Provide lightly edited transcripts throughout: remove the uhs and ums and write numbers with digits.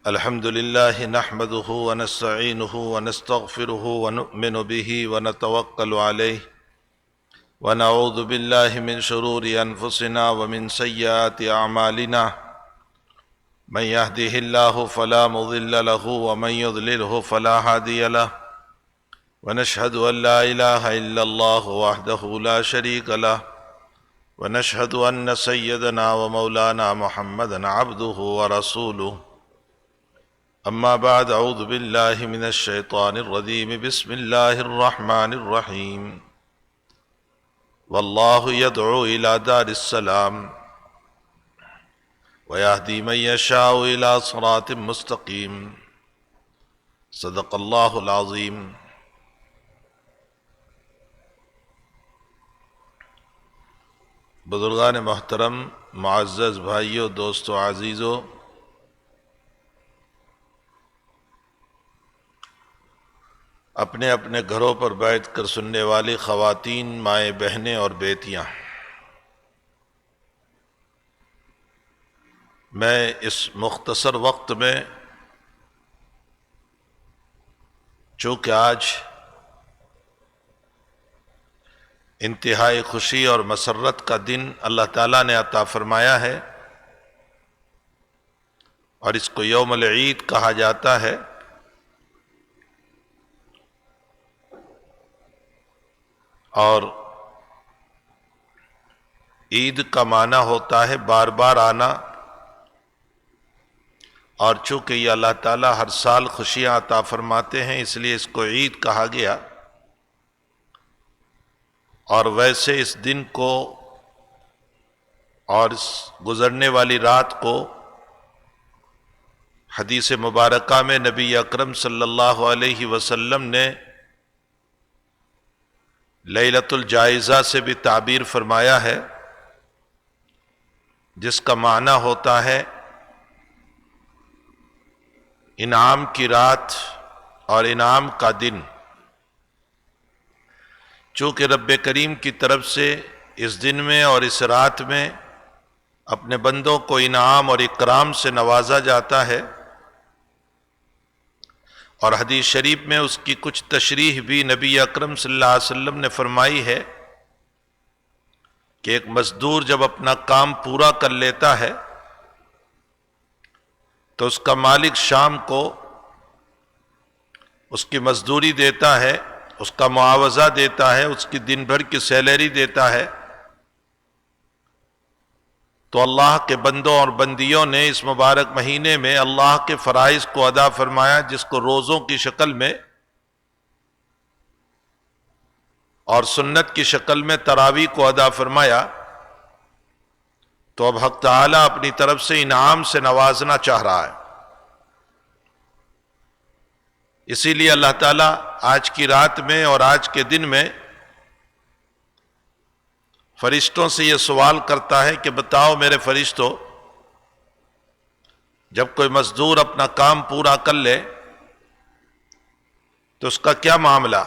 الحمد لله نحمده ونستعينه ونستغفره ونؤمن به ونتوكل عليه ونعوذ بالله من شرور أنفسنا ومن سيئات أعمالنا من يهده الله فلا مضل له ومن يضلله فلا هادي له ونشهد أن لا إله إلا الله وحده لا شريك له ونشهد أن سيدنا ومولانا محمدا عبده ورسوله أما بعد أعوذ بالله من الشيطان الرجيم بسم الله الرحمن الرحيم والله يدعو إلى دار السلام ويهدي من يشاء إلى صراط مستقيم صدق الله العظيم۔ بزرگان محترم، معزز بھائیوں، دوستو، عزیزو، اپنے اپنے گھروں پر بیٹھ کر سننے والی خواتین، مائیں، بہنیں اور بیٹیاں، میں اس مختصر وقت میں چونکہ آج انتہائی خوشی اور مسرت کا دن اللہ تعالیٰ نے عطا فرمایا ہے اور اس کو یوم العید کہا جاتا ہے، اور عید کا معنی ہوتا ہے بار بار آنا، اور چونکہ یہ اللہ تعالیٰ ہر سال خوشیاں عطا فرماتے ہیں اس لیے اس کو عید کہا گیا۔ اور ویسے اس دن کو اور اس گزرنے والی رات کو حدیث مبارکہ میں نبی اکرم صلی اللہ علیہ وسلم نے لیلۃ الجائزہ سے بھی تعبیر فرمایا ہے، جس کا معنی ہوتا ہے انعام کی رات اور انعام کا دن۔ چونکہ رب کریم کی طرف سے اس دن میں اور اس رات میں اپنے بندوں کو انعام اور اکرام سے نوازا جاتا ہے، اور حدیث شریف میں اس کی کچھ تشریح بھی نبی اکرم صلی اللہ علیہ وسلم نے فرمائی ہے کہ ایک مزدور جب اپنا کام پورا کر لیتا ہے تو اس کا مالک شام کو اس کی مزدوری دیتا ہے، اس کا معاوضہ دیتا ہے، اس کی دن بھر کی سیلری دیتا ہے۔ تو اللہ کے بندوں اور بندیوں نے اس مبارک مہینے میں اللہ کے فرائض کو ادا فرمایا، جس کو روزوں کی شکل میں اور سنت کی شکل میں تراویح کو ادا فرمایا۔ تو اب حق تعالیٰ اپنی طرف سے انعام سے نوازنا چاہ رہا ہے، اسی لیے اللہ تعالیٰ آج کی رات میں اور آج کے دن میں فرشتوں سے یہ سوال کرتا ہے کہ بتاؤ میرے فرشتوں، جب کوئی مزدور اپنا کام پورا کر لے تو اس کا کیا معاملہ؟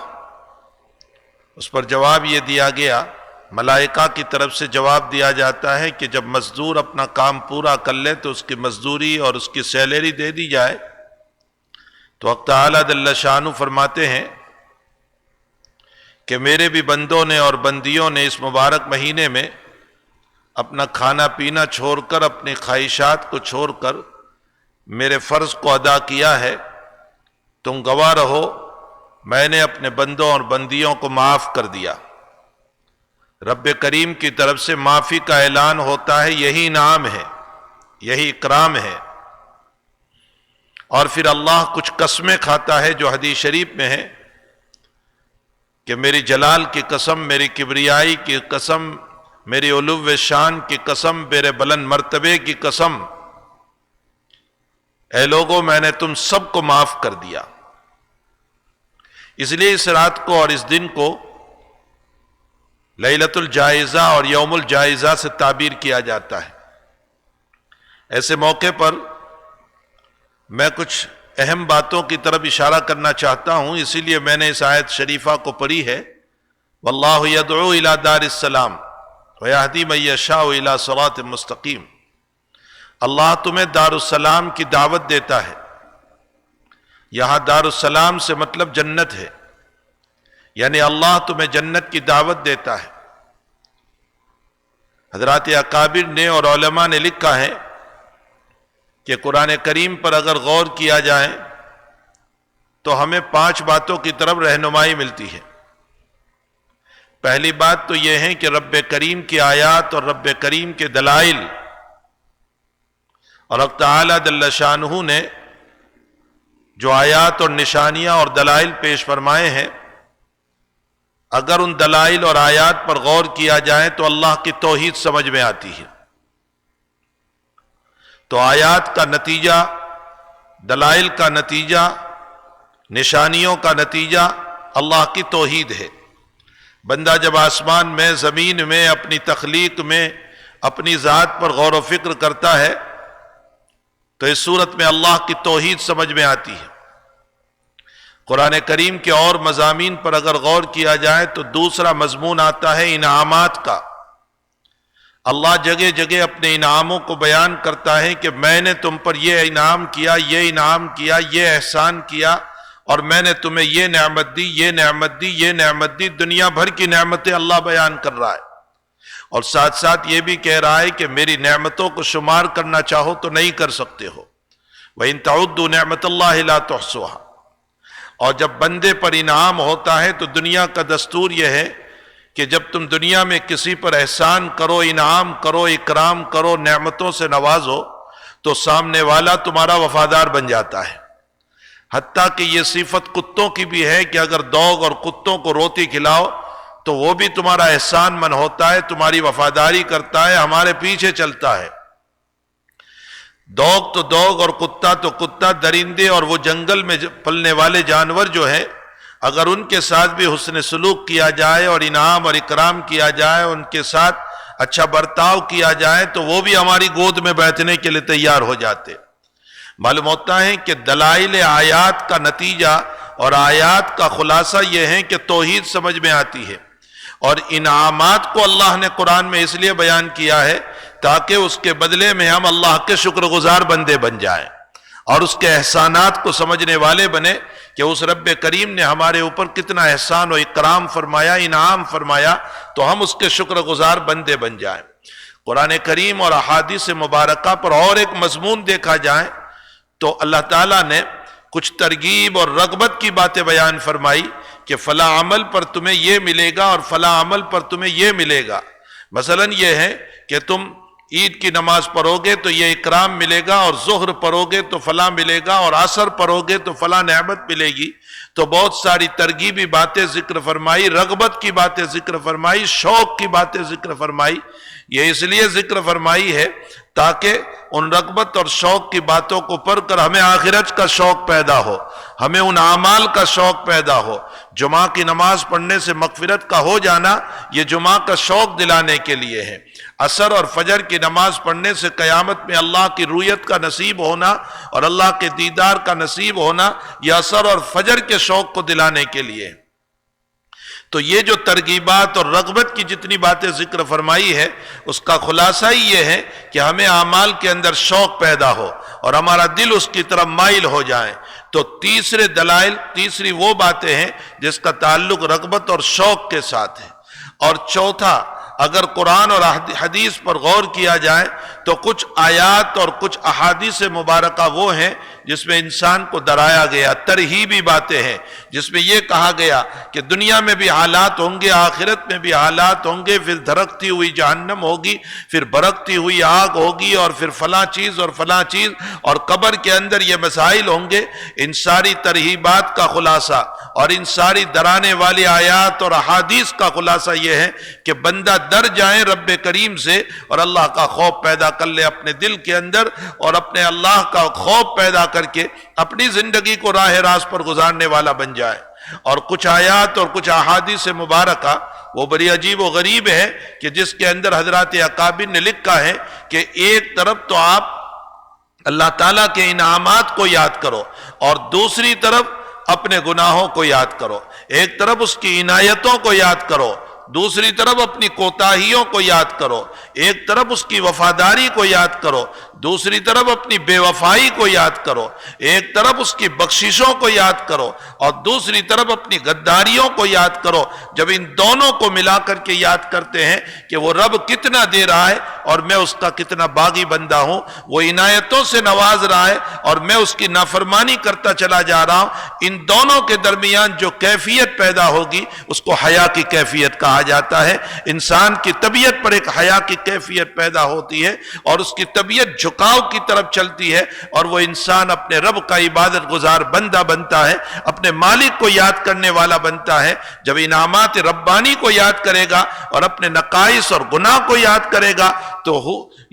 اس پر جواب یہ دیا گیا، ملائکہ کی طرف سے جواب دیا جاتا ہے کہ جب مزدور اپنا کام پورا کر لے تو اس کی مزدوری اور اس کی سیلری دے دی جائے۔ تو حق تعالیٰ جل شانہ فرماتے ہیں کہ میرے بھی بندوں نے اور بندیوں نے اس مبارک مہینے میں اپنا کھانا پینا چھوڑ کر، اپنی خواہشات کو چھوڑ کر میرے فرض کو ادا کیا ہے۔ تم گواہ رہو، میں نے اپنے بندوں اور بندیوں کو معاف کر دیا۔ رب کریم کی طرف سے معافی کا اعلان ہوتا ہے، یہی انعام ہے، یہی اکرام ہے۔ اور پھر اللہ کچھ قسمیں کھاتا ہے جو حدیث شریف میں ہے کہ میری جلال کی قسم، میری کبریائی کی قسم، میری علو شان کی قسم، میرے بلند مرتبے کی قسم، اے لوگوں میں نے تم سب کو معاف کر دیا۔ اس لیے اس رات کو اور اس دن کو لیلۃ الجائزہ اور یوم الجائزہ سے تعبیر کیا جاتا ہے۔ ایسے موقع پر میں کچھ اہم باتوں کی طرف اشارہ کرنا چاہتا ہوں، اسی لیے میں نے اس آیت شریفہ کو پڑھی ہے، واللہ یدعو الی دار السلام ویہدی من یشاء الی صراط مستقیم۔ اللہ تمہیں دارالسلام کی دعوت دیتا ہے، یہاں دارالسلام سے مطلب جنت ہے، یعنی اللہ تمہیں جنت کی دعوت دیتا ہے۔ حضرات اکابر نے اور علماء نے لکھا ہے کہ قرآن کریم پر اگر غور کیا جائے تو ہمیں 5 باتوں کی طرف رہنمائی ملتی ہے۔ پہلی بات تو یہ ہے کہ رب کریم کی آیات اور رب کریم کے دلائل، اور حق تعالی جل شانہ نے جو آیات اور نشانیاں اور دلائل پیش فرمائے ہیں، اگر ان دلائل اور آیات پر غور کیا جائے تو اللہ کی توحید سمجھ میں آتی ہے۔ تو آیات کا نتیجہ، دلائل کا نتیجہ، نشانیوں کا نتیجہ اللہ کی توحید ہے۔ بندہ جب آسمان میں، زمین میں، اپنی تخلیق میں اپنی ذات پر غور و فکر کرتا ہے تو اس صورت میں اللہ کی توحید سمجھ میں آتی ہے۔ قرآن کریم کے اور مضامین پر اگر غور کیا جائے تو دوسرا مضمون آتا ہے انعامات کا۔ اللہ جگہ جگہ اپنے انعاموں کو بیان کرتا ہے کہ میں نے تم پر یہ انعام کیا، یہ انعام کیا، یہ احسان کیا، اور میں نے تمہیں یہ نعمت دی، یہ نعمت دی، یہ نعمت دی۔ دنیا بھر کی نعمتیں اللہ بیان کر رہا ہے، اور ساتھ ساتھ یہ بھی کہہ رہا ہے کہ میری نعمتوں کو شمار کرنا چاہو تو نہیں کر سکتے ہو۔ وَإِن تَعُدُّوا نِعْمَتَ اللَّهِ لَا تُحْصُوهَا۔ اور جب بندے پر انعام ہوتا ہے تو دنیا کا دستور یہ ہے کہ جب تم دنیا میں کسی پر احسان کرو، انعام کرو، اکرام کرو، نعمتوں سے نوازو تو سامنے والا تمہارا وفادار بن جاتا ہے۔ حتیٰ کہ یہ صفت کتوں کی بھی ہے کہ اگر دوگ اور کتوں کو روٹی کھلاؤ تو وہ بھی تمہارا احسان من ہوتا ہے، تمہاری وفاداری کرتا ہے، ہمارے پیچھے چلتا ہے۔ دوگ تو دوگ اور کتا تو کتا، درندے اور وہ جنگل میں پلنے والے جانور جو ہیں، اگر ان کے ساتھ بھی حسن سلوک کیا جائے اور انعام اور اکرام کیا جائے، ان کے ساتھ اچھا برتاؤ کیا جائے تو وہ بھی ہماری گود میں بیٹھنے کے لیے تیار ہو جاتے۔ معلوم ہوتا ہے کہ دلائل آیات کا نتیجہ اور آیات کا خلاصہ یہ ہے کہ توحید سمجھ میں آتی ہے، اور انعامات کو اللہ نے قرآن میں اس لیے بیان کیا ہے تاکہ اس کے بدلے میں ہم اللہ کے شکر گزار بندے بن جائیں اور اس کے احسانات کو سمجھنے والے بنے کہ اس رب کریم نے ہمارے اوپر کتنا احسان و اکرام فرمایا، انعام فرمایا، تو ہم اس کے شکر گزار بندے بن جائیں۔ قرآن کریم اور احادیث مبارکہ پر اور ایک مضمون دیکھا جائے تو اللہ تعالیٰ نے کچھ ترغیب اور رغبت کی باتیں بیان فرمائی کہ فلاں عمل پر تمہیں یہ ملے گا اور فلاں عمل پر تمہیں یہ ملے گا۔ مثلا یہ ہے کہ تم عید کی نماز پڑھو گے تو یہ اکرام ملے گا، اور ظہر پڑھو گے تو فلاں ملے گا، اور عصر پڑھو گے تو فلاں نعمت ملے گی۔ تو بہت ساری ترغیبی باتیں ذکر فرمائی، رغبت کی باتیں ذکر فرمائی، شوق کی باتیں ذکر فرمائی۔ یہ اس لیے ذکر فرمائی ہے تاکہ ان رغبت اور شوق کی باتوں کو پڑھ کر ہمیں آخرت کا شوق پیدا ہو، ہمیں ان اعمال کا شوق پیدا ہو۔ جمعہ کی نماز پڑھنے سے مغفرت کا ہو جانا یہ جمعہ کا شوق دلانے کے لیے ہے۔ عصر اور فجر کی نماز پڑھنے سے قیامت میں اللہ کی رویت کا نصیب ہونا اور اللہ کے دیدار کا نصیب ہونا یہ عصر اور فجر کے شوق کو دلانے کے لیے۔ تو یہ جو ترغیبات اور رغبت کی جتنی باتیں ذکر فرمائی ہے اس کا خلاصہ ہی یہ ہے کہ ہمیں اعمال کے اندر شوق پیدا ہو اور ہمارا دل اس کی طرف مائل ہو جائے۔ تو تیسرے دلائل، تیسری وہ باتیں ہیں جس کا تعلق رغبت اور شوق کے ساتھ ہے۔ اور چوتھا، اگر قرآن اور حدیث پر غور کیا جائے تو کچھ آیات اور کچھ احادیث مبارکہ وہ ہیں جس میں انسان کو ڈرایا گیا، ترہیبی باتیں ہیں جس میں یہ کہا گیا کہ دنیا میں بھی حالات ہوں گے، آخرت میں بھی حالات ہوں گے، پھر دھڑکتی ہوئی جہنم ہوگی، پھر برکتی ہوئی آگ ہوگی، اور پھر فلاں چیز اور فلاں چیز، اور قبر کے اندر یہ مسائل ہوں گے۔ ان ساری ترہیبات کا خلاصہ اور ان ساری ڈرانے والی آیات اور احادیث کا خلاصہ یہ ہے کہ بندہ ڈر جائے رب کریم سے اور اللہ کا خوف پیدا کر لے اپنے دل کے اندر، اور اپنے اللہ کا خوف پیدا کر کے اپنی زندگی کو راہ راست پر گزارنے والا بن جائے۔ اور کچھ آیات اور کچھ احادیث مبارکہ وہ بڑی عجیب و غریب ہے کہ جس کے اندر حضرات اکابر نے لکھا ہے کہ ایک طرف تو آپ اللہ تعالیٰ کے انعامات کو یاد کرو اور دوسری طرف اپنے گناہوں کو یاد کرو، ایک طرف اس کی عنایتوں کو یاد کرو، دوسری طرف اپنی کوتاہیوں کو یاد کرو، ایک طرف اس کی وفاداری کو یاد کرو، دوسری طرف اپنی بے وفائی کو یاد کرو، ایک طرف اس کی بخششوں کو یاد کرو اور دوسری طرف اپنی غداریوں کو یاد کرو۔ جب ان دونوں کو ملا کر کے یاد کرتے ہیں کہ وہ رب کتنا دے رہا ہے اور میں اس کا کتنا باغی بندہ ہوں، وہ عنایتوں سے نواز رہا ہے اور میں اس کی نافرمانی کرتا چلا جا رہا ہوں، ان دونوں کے درمیان جو کیفیت پیدا ہوگی اس کو حیا کی کیفیت کہا جاتا ہے۔ انسان کی طبیعت پر ایک حیا کی کیفیت پیدا ہوتی ہے اور اس کی طبیعت جھکاؤ کی طرف چلتی ہے اور وہ انسان اپنے رب کا عبادت گزار بندہ بنتا ہے، اپنے مالک کو یاد کرنے والا بنتا ہے۔ جب انعامات ربانی کو یاد کرے گا اور اپنے نقائص اور گناہ کو یاد کرے گا تو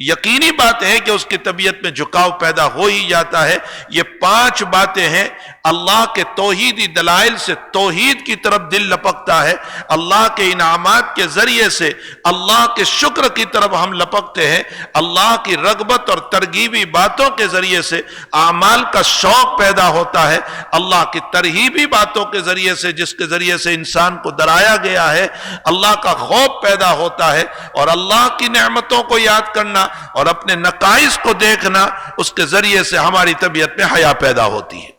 یقینی بات ہے کہ اس کی طبیعت میں جھکاؤ پیدا ہو ہی جاتا ہے۔ یہ 5 باتیں ہیں، اللہ کے توحیدی دلائل سے توحید کی طرف دل لپکتا ہے، اللہ کے انعامات کے ذریعے سے اللہ کے شکر کی طرف ہم لپکتے ہیں، اللہ کی رغبت اور ترغیبی باتوں کے ذریعے سے اعمال کا شوق پیدا ہوتا ہے، اللہ کی ترہیبی باتوں کے ذریعے سے جس کے ذریعے سے انسان کو ڈرایا گیا ہے اللہ کا خوف پیدا ہوتا ہے، اور اللہ کی نعمتوں کو یاد کرنا اور اپنے نقائص کو دیکھنا، اس کے ذریعے سے ہماری طبیعت میں حیا پیدا ہوتی ہے۔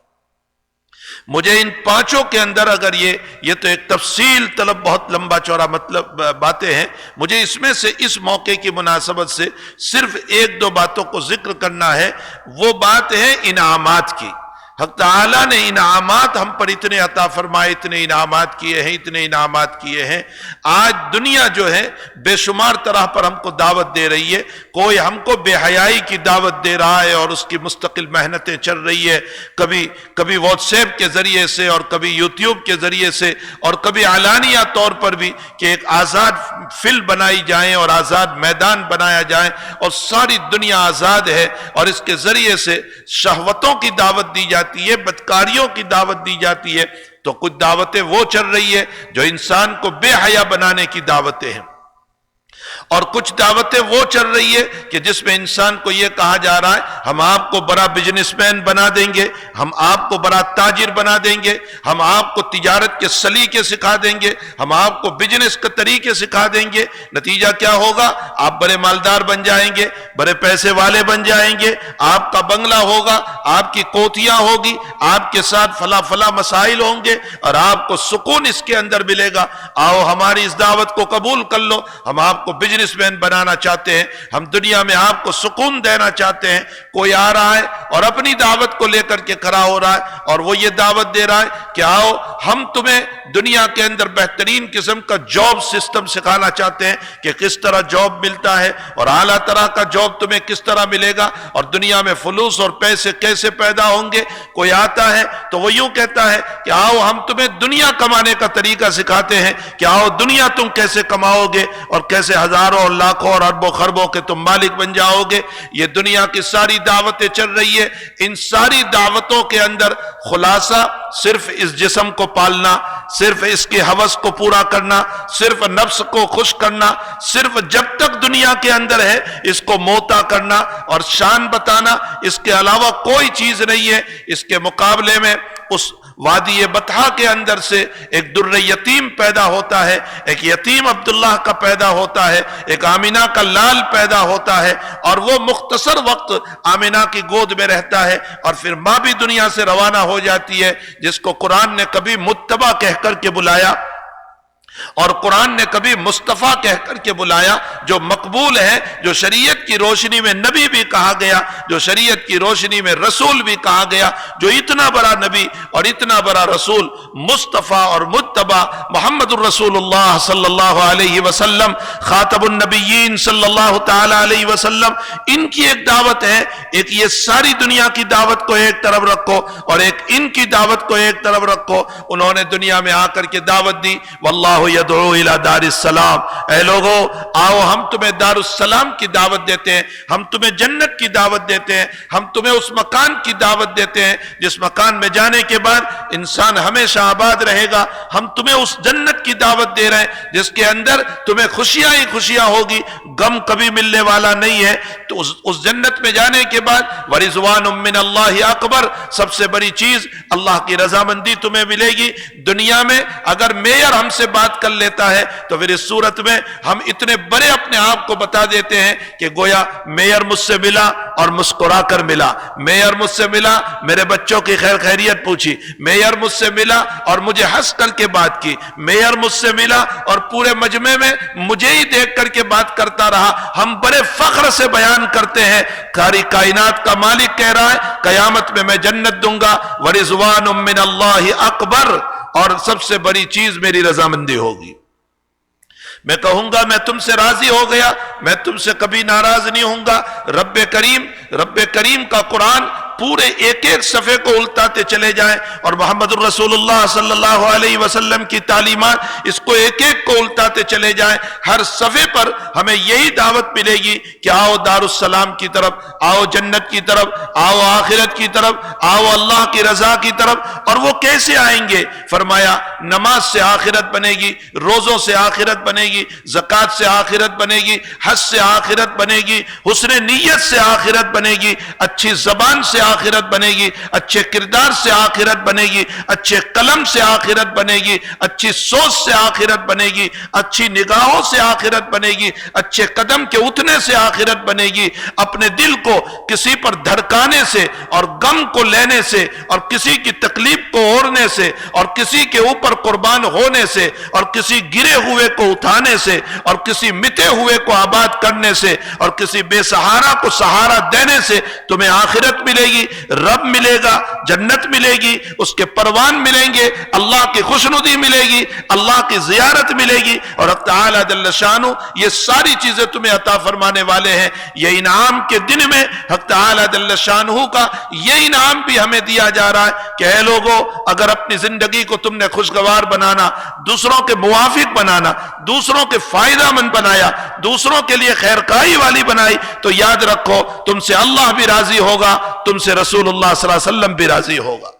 مجھے ان 5 کے اندر اگر یہ تو ایک تفصیل طلب بہت لمبا چوڑا مطلب باتیں ہیں، مجھے اس میں سے اس موقع کی مناسبت سے صرف 1-2 باتوں کو ذکر کرنا ہے۔ وہ بات ہے انعامات کی۔ حق تعالیٰ نے انعامات ہم پر اتنے عطا فرمائے، اتنے انعامات کیے ہیں، اتنے انعامات کیے ہیں۔ آج دنیا جو ہے بے شمار طرح پر ہم کو دعوت دے رہی ہے، کوئی ہم کو بے حیائی کی دعوت دے رہا ہے اور اس کی مستقل محنتیں چل رہی ہے، کبھی واٹس ایپ کے ذریعے سے اور کبھی یوٹیوب کے ذریعے سے اور کبھی اعلانیہ طور پر بھی کہ ایک آزاد فلم بنائی جائیں اور آزاد میدان بنایا جائے اور ساری دنیا آزاد ہے، اور اس کے ذریعے سے شہوتوں کی دعوت دی جاتی ہے، بدکاریوں کی دعوت دی جاتی ہے۔ تو کچھ دعوتیں وہ چل رہی ہے جو انسان کو بے حیا بنانے کی دعوتیں ہیں، اور کچھ دعوتیں وہ چل رہی ہے کہ جس میں انسان کو یہ کہا جا رہا ہے ہم آپ کو بڑا بزنس مین بنا دیں گے، ہم آپ کو بڑا تاجر بنا دیں گے، ہم آپ کو تجارت کے سلیقے سکھا دیں گے، ہم آپ کو بزنس کے طریقے سکھا دیں گے۔ نتیجہ کیا ہوگا؟ آپ بڑے مالدار بن جائیں گے، بڑے پیسے والے بن جائیں گے، آپ کا بنگلہ ہوگا، آپ کی کوٹھیاں ہوگی، آپ کے ساتھ فلاں مسائل ہوں گے اور آپ کو سکون اس کے اندر ملے گا۔ آؤ ہماری اس دعوت کو قبول کر لو، ہم آپ کو بزنس مین بنانا چاہتے ہیں، ہم دنیا میں آپ کو سکون دینا چاہتے ہیں۔ کوئی آ رہا ہے اور اپنی دعوت کو لے کر کے کھڑا ہو رہا ہے اور وہ یہ دعوت دے رہا ہے کہ آؤ ہم تمہیں دنیا کے اندر بہترین قسم کا جاب سسٹم سکھانا چاہتے ہیں کہ کس طرح جاب ملتا ہے اور اعلیٰ طرح کا جاب تمہیں کس طرح ملے گا اور دنیا میں فلوس اور پیسے کیسے پیدا ہوں گے۔ کوئی آتا ہے تو وہ یوں کہتا ہے کہ آؤ ہم تمہیں دنیا کمانے کا طریقہ سکھاتے ہیں کہ آؤ دنیا تم کیسے کماؤ گے اور کیسے ہزاروں اور لاکھوں اور اربوں خربوں کے تم مالک بن جاؤ گے۔ یہ دنیا کی ساری دعوتیں چل رہی ہے، ان ساری دعوتوں کے اندر خلاصہ صرف اس جسم کو پالنا، صرف اس کی ہوس کو پورا کرنا، صرف نفس کو خوش کرنا، صرف جب تک دنیا کے اندر ہے اس کو موتا کرنا اور شان بتانا، اس کے علاوہ کوئی چیز نہیں ہے۔ اس کے مقابلے میں اس وادی بطحا کے اندر سے ایک در یتیم پیدا ہوتا ہے، ایک یتیم عبداللہ کا پیدا ہوتا ہے، ایک آمینہ کا لال پیدا ہوتا ہے اور وہ مختصر وقت آمینہ کی گود میں رہتا ہے اور پھر ماں بھی دنیا سے روانہ ہو جاتی ہے، جس کو قرآن نے کبھی متبع کہہ کر کے بلایا اور قرآن نے کبھی مصطفیٰ کہہ کر کے بلایا، جو مقبول ہے، جو شریعت کی روشنی میں نبی بھی کہا گیا، جو شریعت کی روشنی میں رسول بھی کہا گیا، جو اتنا بڑا نبی اور اتنا بڑا رسول مصطفیٰ اور متبع محمد الرسول اللہ صلی اللہ علیہ وسلم، خاتم النبیین صلی اللہ تعالی علیہ وسلم، ان کی ایک دعوت ہے۔ ایک یہ ساری دنیا کی دعوت کو ایک طرف رکھو اور ایک ان کی دعوت کو ایک طرف رکھو۔ انہوں نے دنیا میں آ کر کے دعوت دی، واللہ یدعو الی دار السلام، اے لوگو آؤ ہم تمہیں دار السلام کی دعوت دیتے ہیں، ہم تمہیں جنت کی دعوت دیتے ہیں، ہم تمہیں اس مکان کی دعوت دیتے ہیں جس مکان میں جانے کے بعد انسان ہمیشہ آباد رہے گا۔ ہم تمہیں اس جنت کی دعوت دے رہے ہیں جس کے اندر تمہیں خوشیاں ہی خوشیاں ہوگی، غم کبھی ملنے والا نہیں ہے۔ تو اس جنت میں جانے کے بعد ورضوان من اللہ اکبر، سب سے بڑی چیز اللہ کی رضامندی تمہیں ملے گی۔ دنیا میں اگر میئر ہم سے بات بات کر لیتا ہے تو پھر اس صورت میں ہم اتنے بڑے اپنے آپ کو بتا دیتے ہیں کہ گویا میئر مجھ سے ملا اور مسکرا کر ملا، میئر مجھ سے ملا، میرے بچوں کی خیر خیریت پوچھی، میئر مجھ سے ملا اور مجھے ہنس کر کے بات کی، میئر مجھ سے ملا اور پورے مجمع میں مجھے ہی دیکھ کر کے بات کرتا رہا۔ ہم بڑے فخر سے بیان کرتے ہیں، ساری کائنات کا مالک کہہ رہا ہے قیامت میں جنت دوں گا، ورضوان من اللہ اکبر، اور سب سے بڑی چیز میری رضامندی ہوگی۔ میں کہوں گا میں تم سے راضی ہو گیا، میں تم سے کبھی ناراض نہیں ہوں گا۔ رب کریم کا قرآن پورے ایک ایک صفحے کو الٹاتے چلے جائیں، اور محمد الرسول اللہ صلی اللہ علیہ وسلم کی تعلیمات اس کو ایک ایک کو الٹاتے چلے جائیں، ہر صفحے پر ہمیں یہی دعوت ملے گی کہ آؤ دار السلام کی طرف، آؤ جنت کی طرف، آؤ آخرت کی طرف، آؤ اللہ کی رضا کی طرف۔ اور وہ کیسے آئیں گے؟ فرمایا نماز سے آخرت بنے گی، روزوں سے آخرت بنے گی، زکوٰۃ سے آخرت بنے گی، حج سے آخرت بنے گی، حسن نیت سے آخرت بنے گی، اچھی زبان سے آخرت بنے گی، اچھے کردار سے آخرت بنے گی، اچھے قلم سے آخرت بنے گی، اچھی سوچ سے آخرت بنے گی، اچھی نگاہوں سے آخرت بنے گی، اچھے قدم کے اٹھنے سے آخرت بنے گی، اپنے دل کو کسی پر دھڑکانے سے اور غم کو لینے سے اور کسی کی تکلیف کو اوڑھنے سے اور کسی کے اوپر قربان ہونے سے اور کسی گرے ہوئے کو اٹھانے سے اور کسی مٹے ہوئے کو آباد کرنے سے اور کسی بے سہارا کو سہارا دینے سے تمہیں آخرت ملے گی، رب ملے گا، جنت ملے گی، اس کے پروان ملیں گے، اللہ کی خوشنودی ملے گی، اللہ کی زیارت ملے گی، اور حق تعالی جل شانہ یہ ساری چیزیں تمہیں عطا فرمانے والے ہیں۔ یہ انعام کے دن میں حق تعالی جل شانہ کا یہ انعام بھی ہمیں دیا جا رہا ہے کہ اے لوگو، اگر اپنی زندگی کو تم نے خوشگوار بنانا، دوسروں کے موافق بنانا، دوسروں کے فائدہ مند بنایا، دوسروں کے لیے خیرخواہی والی بنائی، تو یاد رکھو تم سے اللہ بھی راضی ہوگا، تم سے رسول اللہ صلی اللہ علیہ وسلم بھی راضی ہوگا،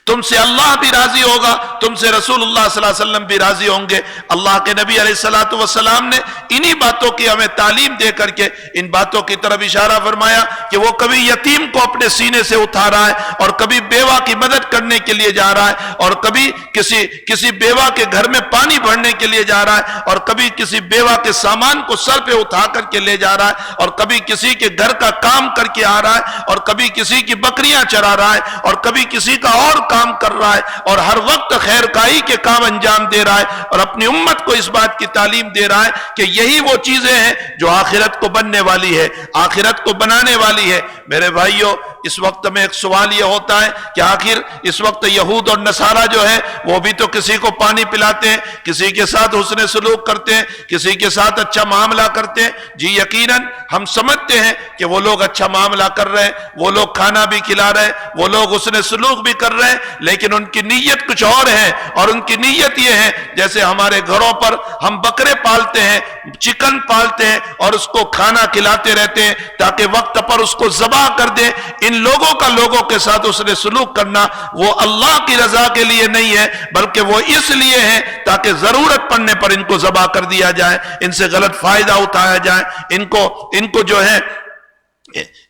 تم سے اللہ بھی راضی ہوگا، تم سے رسول اللہ صلی اللہ علیہ وسلم بھی راضی ہوں گے۔ اللہ کے نبی علیہ السلام نے انہی باتوں کی ہمیں تعلیم دے کر کے ان باتوں کی طرف اشارہ فرمایا کہ وہ کبھی یتیم کو اپنے سینے سے اٹھا رہا ہے اور کبھی بیوہ کی مدد کرنے کے لیے جا رہا ہے، اور کبھی کسی بیوہ کے گھر میں پانی بھرنے کے لیے جا رہا ہے، اور کبھی کسی بیوہ کے سامان کو سر پہ اٹھا کر کے لے جا رہا ہے، اور کبھی کسی کے گھر کا کام کر کے آ رہا ہے، اور کبھی کسی کی بکریاں چرا رہا ہے، اور کبھی کسی کا اور کام کر رہا ہے، اور ہر وقت خیرخواہی کے کام انجام دے رہا ہے، اور اپنی امت کو اس بات کی تعلیم دے رہا ہے کہ یہی وہ چیزیں ہیں جو آخرت کو بننے والی ہے، آخرت کو بنانے والی ہے۔ میرے بھائیوں، اس وقت میں ایک سوال یہ ہوتا ہے کہ آخر اس وقت یہود اور نصارہ جو ہے وہ بھی تو کسی کو پانی پلاتے ہیں، کسی کے ساتھ حسن سلوک کرتے ہیں، کسی کے ساتھ اچھا معاملہ کرتے ہیں۔ جی یقیناً ہم سمجھتے ہیں کہ وہ لوگ اچھا معاملہ کر رہے ہیں، وہ لوگ کھانا بھی کھلا رہے ہیں، وہ لوگ حسن سلوک بھی کر رہے ہیں، لیکن ان کی نیت کچھ اور ہے، اور ان کی نیت یہ ہے جیسے ہمارے گھروں پر ہم بکرے پالتے ہیں، چکن پالتے ہیں اور اس کو کھانا کھلاتے رہتے ہیں تاکہ وقت پر اس کو ذبح کر دیں۔ ان لوگوں کا لوگوں کے ساتھ اس نے سلوک کرنا وہ اللہ کی رضا کے لیے نہیں ہے، بلکہ وہ اس لیے ہے تاکہ ضرورت پڑنے پر ان کو ذبح کر دیا جائے، ان سے غلط فائدہ اٹھایا جائے، ان کو جو ہے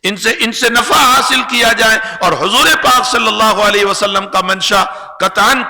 ان سے نفع حاصل کیا جائے۔ اور حضور پاک صلی اللہ علیہ وسلم کا منشا قطعاً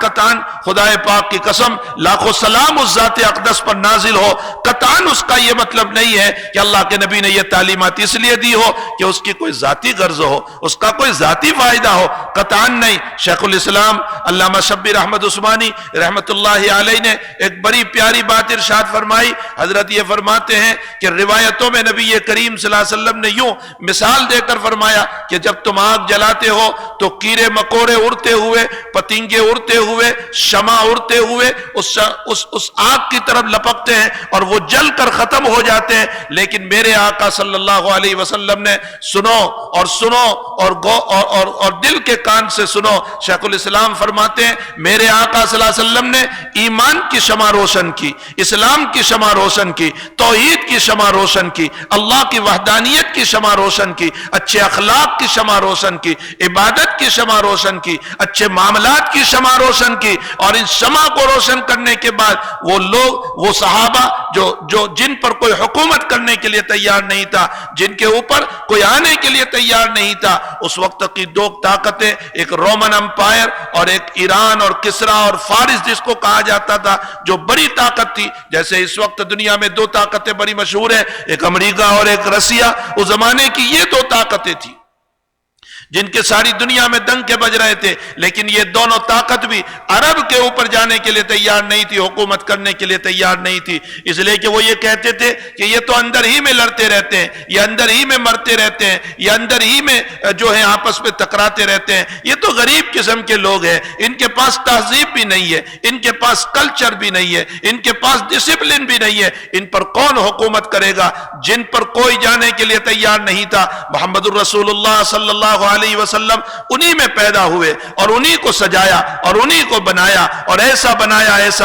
خدا پاک کی قسم لاکھوں سلام اس ذات اقدس پر نازل ہو، قطعاً اس کا یہ مطلب نہیں ہے کہ اللہ کے نبی نے یہ تعلیمات اس لیے دی ہو کہ اس کی کوئی ذاتی غرض ہو، اس کا کوئی ذاتی فائدہ ہو، قطعاً نہیں۔ شیخ الاسلام علامہ شبیر احمد عثمانی رحمت اللہ علیہ نے ایک بڑی پیاری بات ارشاد فرمائی۔ حضرت یہ فرماتے ہیں کہ روایتوں میں نبی کریم صلی اللہ علیہ وسلم نے یوں مثال دے کر فرمایا کہ جب تم آگ جلاتے ہو تو کیڑے مکوڑے اڑتے ہوئے، پتنگے اڑتے ہوئے، شمع اڑتے ہوئے اس آگ کی طرف لپکتے ہیں اور وہ جل کر ختم ہو جاتے ہیں، لیکن میرے آقا صلی اللہ علیہ وسلم نے سنو اور دل کے کان سے سنو۔ شیخ الاسلام فرماتے ہیں میرے آقا صلی اللہ علیہ وسلم نے ایمان کی شمع روشن کی، اسلام کی شمع روشن کی، توحید کی شمع روشن کی، اللہ کی وحدانیت کی شمع روشن کی، اچھے اخلاق کی شمع روشن کی، عبادت کی شمع روشن کی، اچھے معاملات کی شمع روشن کی، اور ان شمع کو روشن کرنے کے بعد وہ لوگ، وہ صحابہ جو جن پر کوئی حکومت کرنے کے لیے تیار نہیں تھا، جن کے اوپر کوئی آنے کے لیے تیار نہیں تھا، اس وقت کی دو طاقتیں، ایک رومن امپائر اور ایک ایران اور کسرا اور فارس جس کو کہا جاتا تھا، جو بڑی طاقت تھی. جیسے اس وقت دنیا میں دو طاقتیں بڑی مشہور ہیں، ایک امریکہ اور ایک رسیہ. اس زمانے کی یہ دو طاقتیں تھی جن کے ساری دنیا میں ڈنکے بج رہے تھے، لیکن یہ دونوں طاقت بھی عرب کے اوپر جانے کے لیے تیار نہیں تھی، حکومت کرنے کے لیے تیار نہیں تھی. اس لیے کہ وہ یہ کہتے تھے کہ یہ تو اندر ہی میں لڑتے رہتے ہیں، یہ اندر ہی میں مرتے رہتے ہیں، یہ اندر ہی میں جو ہے آپس میں ٹکراتے رہتے ہیں، یہ تو غریب قسم کے لوگ ہیں، ان کے پاس تہذیب بھی نہیں ہے، ان کے پاس کلچر بھی نہیں ہے، ان کے پاس ڈسپلن بھی نہیں ہے، ان پر کون حکومت کرے گا؟ جن پر کوئی جانے کے لیے تیار نہیں تھا، محمد الرسول اللہ صلی اللہ علیہ وسلم انہی میں پیدا ہوئے اور انہی کو سجایا اور انہی کو بنایا، اور ایسا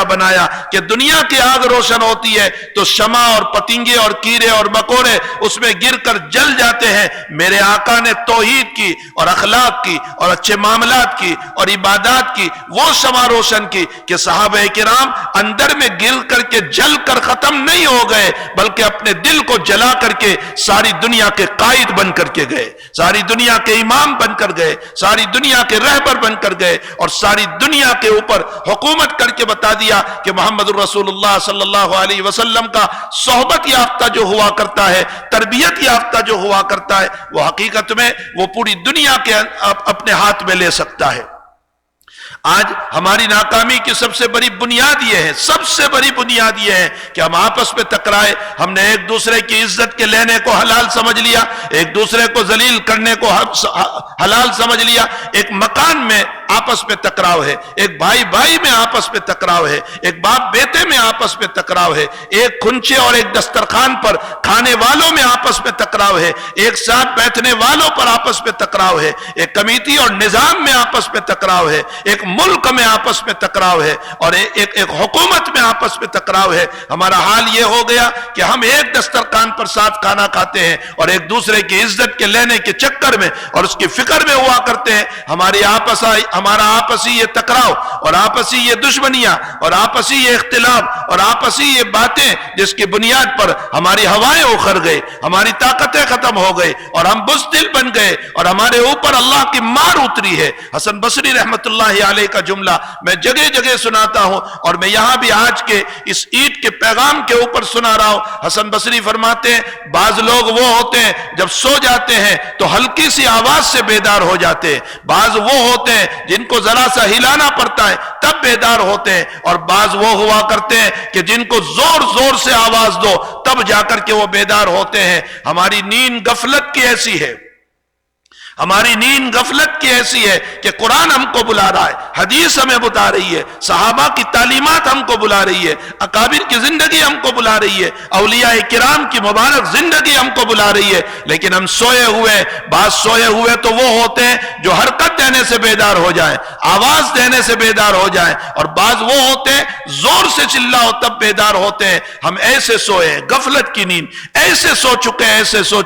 بنایا کہ دنیا کی آگ روشن ہوتی ہے تو شمع اور پتنگے اور کیڑے اور مکوڑے اس میں گر کر جل جاتے ہیں. میرے آقا نے توحید کی اور اخلاق کی اور اچھے معاملات کی اور عبادات کی وہ شمع روشن کی کہ صحابہ کرام اندر میں گر کر کے جل کر ختم نہیں ہو گئے، بلکہ اپنے دل کو جلا کر کے ساری دنیا کے قائد بن کر کے گئے، ساری دنیا کے امام بن کر گئے، ساری دنیا کے رہبر بن کر گئے، اور ساری دنیا کے اوپر حکومت کر کے بتا دیا کہ محمد الرسول اللہ صلی اللہ علیہ وسلم کا صحبت یافتہ جو ہوا کرتا ہے، تربیت یافتہ جو ہوا کرتا ہے، وہ حقیقت میں وہ پوری دنیا کے اپنے ہاتھ میں لے سکتا ہے. آج ہماری ناکامی کی سب سے بڑی بنیاد یہ ہے، سب سے بڑی بنیاد یہ ہے کہ ہم آپس میں ٹکرائے، ہم نے ایک دوسرے کی عزت کے لینے کو حلال سمجھ لیا، ایک دوسرے کو ذلیل کرنے کو حلال سمجھ لیا. ایک مکان میں آپس میں ٹکراؤ ہے، ایک بھائی بھائی میں آپس میں ٹکراؤ ہے، ایک باپ بیٹے میں آپس میں ٹکراؤ ہے، ایک کھنچے اور ایک دسترخوان پر کھانے والوں میں آپس میں ٹکراؤ ہے، ایک ساتھ بیٹھنے والوں پر آپس میں ٹکراؤ ہے، ایک کمیٹی اور نظام میں آپس میں ٹکراؤ ہے، ایک ملک میں آپس میں ٹکراؤ ہے، اور ایک حکومت میں آپس میں ٹکراؤ ہے. ہمارا حال یہ ہو گیا کہ ہم ایک دسترخوان پر ساتھ کھانا کھاتے ہیں اور ایک دوسرے کی عزت کے لینے کے چکر میں اور اس کی فکر میں ہوا کرتے ہیں. ہمارا آپسی یہ ٹکراؤ اور آپسی یہ دشمنیاں اور آپسی یہ اختلاف اور آپسی یہ باتیں جس کی بنیاد پر ہماری ہوائیں اخر گئے، ہماری طاقتیں ختم ہو گئے اور ہم بزدل بن گئے اور ہمارے اوپر اللہ کی مار اتری ہے. حسن بصری رحمت اللہ علیہ کا جملہ میں جگہ جگہ سناتا ہوں، اور میں یہاں بھی آج کے اس عید کے پیغام کے اوپر سنا رہا ہوں. حسن بصری فرماتے ہیں بعض لوگ وہ ہوتے ہیں جب سو جاتے ہیں تو ہلکی سی آواز سے بیدار ہو جاتے ہیں، بعض وہ ہوتے ہیں جن کو ذرا سا ہلانا پڑتا ہے تب بیدار ہوتے ہیں، اور بعض وہ ہوا کرتے ہیں کہ جن کو زور زور سے آواز دو تب جا کر کے وہ بیدار ہوتے ہیں. ہماری نیند غفلت کی ایسی ہے، ہماری نیند غفلت کی ایسی ہے کہ قرآن ہم کو بلا رہا ہے، حدیث ہمیں بتا رہی ہے، صحابہ کی تعلیمات ہم کو بلا رہی ہے، اکابر کی زندگی ہم کو بلا رہی ہے، اولیاء کرام کی مبارک زندگی ہم کو بلا رہی ہے، لیکن ہم سوئے ہوئے. بعض سوئے ہوئے تو وہ ہوتے ہیں جو حرکت دینے سے بیدار ہو جائیں، آواز دینے سے بیدار ہو جائیں، اور بعض وہ ہوتے ہیں زور سے چلاؤ تب بیدار ہوتے ہیں. ہم ایسے سوئے ہیں غفلت کی نیند، ایسے سو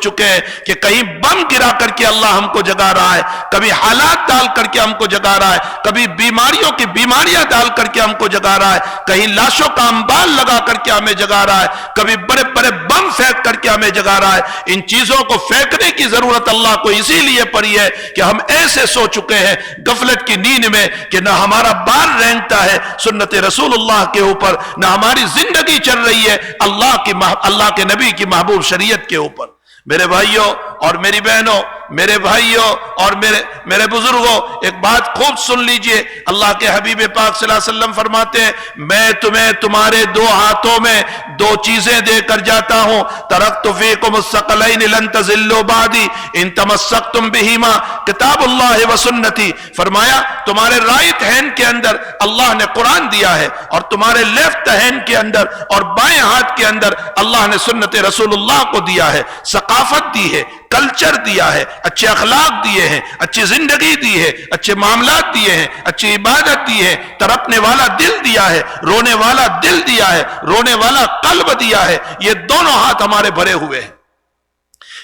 چکے ہیں کہ کہیں بم گرا کر کے اللہ ہم کو جگا رہا ہے، کبھی حالات ڈال کر کے ہم کو جگا رہا ہے، کبھی بیماریوں کی بیماریاں ڈال کر کے ہم کو جگا رہا ہے، کہیں لاشوں کا انبال لگا کر کے ہمیں جگا رہا ہے، کبھی بڑے بڑے بم پھینک کر کے ہمیں جگا رہا ہے. ان چیزوں کو پھینکنے کی ضرورت اللہ کو اسی لیے پڑی ہے کہ ہم ایسے سو چکے ہیں غفلت کی نیند میں کہ نہ ہمارا بال رینگتا ہے سنت رسول اللہ کے اوپر، نہ ہماری زندگی چل رہی ہے اللہ کے نبی کی محبوب شریعت کے اوپر. میرے بھائیوں اور میری بہنوں، میرے بھائیوں اور میرے بزرگوں، ایک بات خوب سن لیجئے. اللہ کے حبیب پاک صلی اللہ علیہ وسلم فرماتے ہیں میں تمہیں تمہارے دو ہاتھوں میں دو چیزیں دے کر جاتا ہوں. ترکت فیکم الثقلین لن تضلوا بعدی ان تمسکتم بہما کتاب اللہ و سنتی. فرمایا تمہارے رائٹ ہینڈ کے اندر اللہ نے قرآن دیا ہے، اور تمہارے لیفٹ ہینڈ کے اندر اور بائیں ہاتھ کے اندر اللہ نے سنت رسول اللہ کو دیا ہے. ثقافت دی ہے، کلچر دیا ہے، اچھے اخلاق دیے ہیں، اچھی زندگی دی ہے، اچھے معاملات دیے ہیں، اچھی عبادت دی ہے، تڑپنے والا دل دیا ہے، رونے والا دل دیا ہے، رونے والا قلب دیا ہے. یہ دونوں ہاتھ ہمارے بھرے ہوئے ہیں.